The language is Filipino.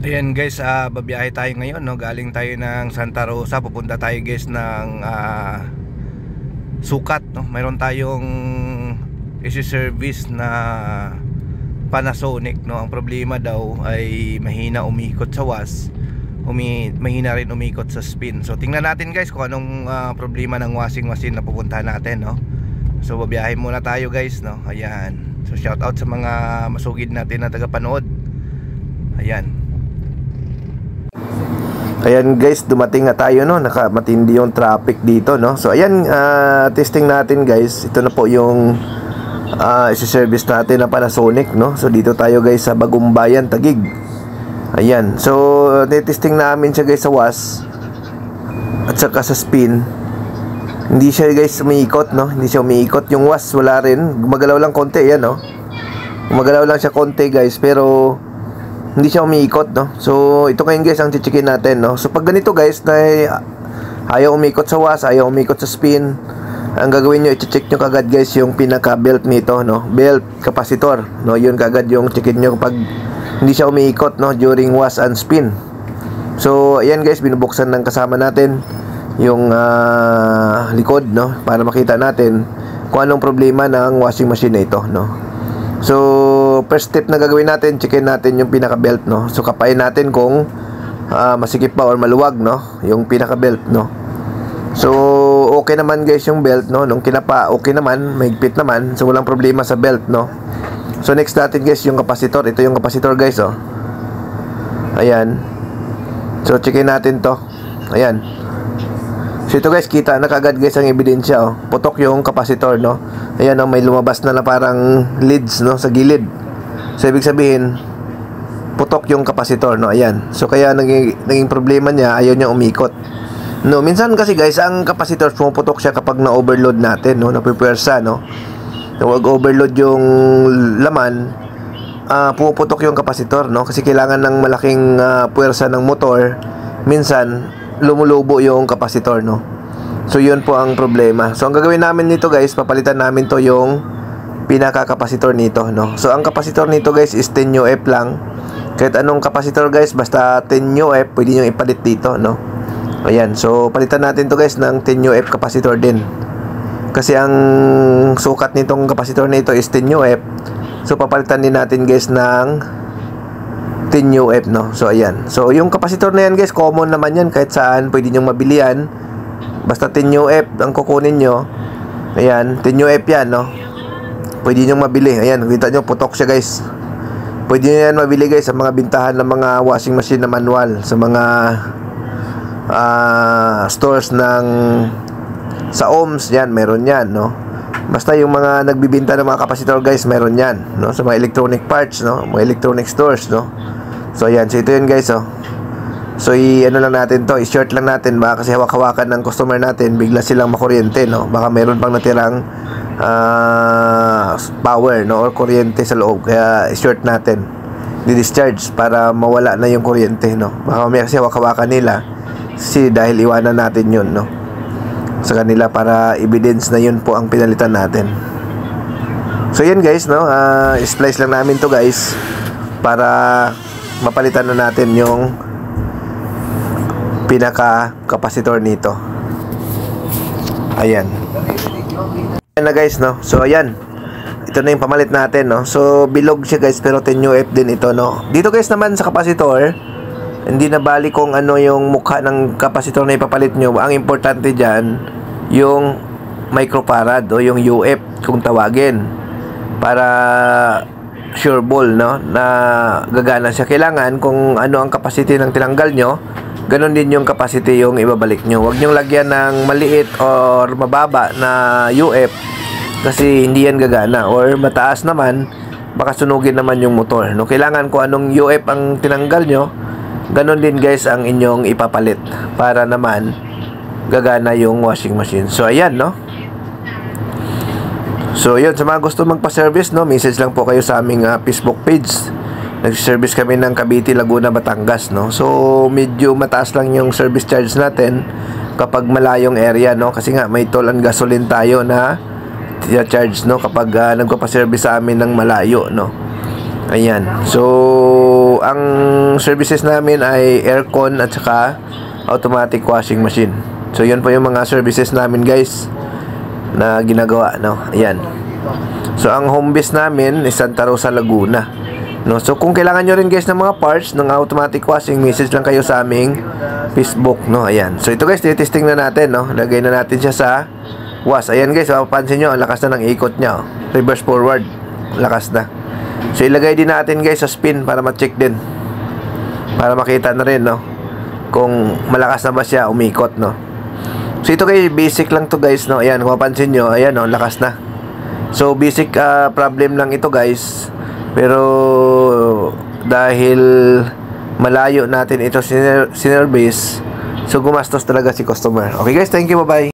Ayan guys, babiyahe tayo ngayon, no? Galing tayo ng Santa Rosa, pupunta tayo guys ng Sukat, no? Mayroon tayong isi-service na Panasonic, no? Ang problema daw ay mahina umikot sa was, mahina rin umikot sa spin. So tingnan natin guys kung anong problema ng washing machine na pupuntahan natin, no? So babiyahe muna tayo guys, no? Ayan. So shout out sa mga masugid natin na tagapanood. Ayan. Ayan guys, dumating na tayo, no. Nakamatindi yung traffic dito, no. So ayan, testing natin guys. Ito na po yung isi-service natin na Panasonic, no. So dito tayo guys sa Bagumbayan, Taguig. Ayan. So testing namin siya guys sa was at saka sa spin. Hindi siya guys umiikot, no. Hindi siya umiikot. Yung was wala rin. Gumagalaw lang konti, yan, no. Gumagalaw lang siya konti guys, pero hindi siya umiikot, no. So ito ngayon guys ang chichikin natin, no. So pag ganito guys na ayaw umikot sa was, ayaw umikot sa spin, ang gagawin nyo, i-check nyo kagad guys yung pinaka belt nito, no. Belt capacitor, no. Yun kagad yung checkin nyo kapag hindi siya umiikot, no, during was and spin. So ayan guys, binubuksan ng kasama natin yung likod, no, para makita natin kung anong problema ng washing machine na ito, no. So first step na gagawin natin, checkin natin yung pinaka belt, no. So kapain natin kung masikip pa or maluwag, no, yung pinaka belt, no. So okay naman guys yung belt, no. Nung kinapa, okay naman, mahigpit naman. So walang problema sa belt, no. So next natin guys yung capacitor. Ito yung capacitor guys, oh. Ayan. So checkin natin to. Ayan. So ito guys, kita na kagad guys ang ebidensya, oh. Putok yung capacitor, no. Ayan, oh, may lumabas na parang leads, no, sa gilid. So ibig sabihin putok yung capacitor, no. Ayan. So kaya naging problema niya, ayaw niya umikot. No, minsan kasi guys, ang capacitor pumuputok siya kapag na-overload natin, no, napipuwersa, no. Huwag overload yung laman, pumuputok yung capacitor, no, kasi kailangan ng malaking puwersa ng motor. Minsan lumulubo yung capacitor, no. So yun po ang problema. So ang gagawin namin nito guys, papalitan namin to yung pinaka-capacitor nito, no. So ang capacitor nito guys is 10 UF lang. Kahit anong capacitor guys, basta 10 UF, pwede nyo ipalit dito, no. Ayan, so palitan natin to guys ng 10 UF capacitor din. Kasi ang sukat nitong capacitor nito is 10 UF. So papalitan din natin guys ng 10 UF, no. So ayan. So yung capacitor na yan guys, common naman yan kahit saan, pwede nyo mabili yan. Basta 10 UF ang kukunin nyo. Ayan, 10 UF yan, no. Pwede nyo mabili. Ayan, kita nyo, putok siya guys. Pwede nyo yan mabili guys sa mga bintahan ng mga washing machine na manual, sa mga stores ng sa ohms, yan, meron yan, no. Basta yung mga nagbibinta ng mga capacitor guys, meron yan, no, sa mga electronic parts, no, mga electronic stores, no. So ayan, so ito yun guys, oh. So ano lang natin to, i-short lang natin, baka kasi hawak-hawakan ng customer natin, bigla silang makuryente, no. Baka meron pang natirang power, no, or kuryente sa loob, kaya i-short natin, di-discharge para mawala na yung kuryente, no. Baka may kasi hawak-hawakan nila, kasi dahil iwanan natin yun, no, sa kanila, para evidence na yun po ang pinalitan natin. So yan guys, no, splice lang namin to guys para mapalitan na natin yung pinaka-capacitor nito. Ayan. Ayan na guys, no. So ayan, ito na yung pamalit natin, no. So bilog siya guys, pero 10 UF din ito, no. Dito guys naman sa capacitor, hindi na bali kung ano yung mukha ng capacitor na ipapalit nyo. Ang importante dyan, yung microfarad o yung UF kung tawagin, para sure ball, no, na gagana siya. Kailangan kung ano ang capacity ng tinanggal nyo, ganon din yung capacity yung ibabalik nyo. Huwag nyong lagyan ng maliit or mababa na UF, kasi hindi yan gagana. Or mataas naman, baka sunugin naman yung motor, no. Kailangan kung anong UF ang tinanggal nyo, ganon din guys ang inyong ipapalit, para naman gagana yung washing machine. So ayan, no. So yun, sa mga gusto magpa-service, no, message lang po kayo sa aming Facebook page. Nag-service kami ng Cavite, Laguna, Batangas, no. So medyo mataas lang yung service charge natin kapag malayong area, no, kasi nga may toll and gasoline tayo na charge, no, kapag nagpapa-service sa amin ng malayo, no. Ayan. So ang services namin ay aircon at saka automatic washing machine. So yun po yung mga services namin guys na ginagawa, no? Ayan. So ang home base namin is Santa Rosa, Laguna, no? So kung kailangan nyo rin guys ng mga parts ng automatic washing, message lang kayo sa aming Facebook, no? Ayan. So ito guys, titesting na natin, no? Lagay na natin siya sa wash. Ayan guys, mapapansin nyo, ang lakas na ng ikot nya, oh. Reverse forward, lakas na. So ilagay din natin guys sa spin para ma-check din, para makita na rin, no, kung malakas na ba siya umikot, no. So ito guys, basic lang to guys, no. Ayan, kung mapapansin nyo, ayan, no, lakas na. So basic problem lang ito guys, pero dahil malayo natin ito sinervice, so gumastos talaga si customer. Okay guys, thank you, bye bye.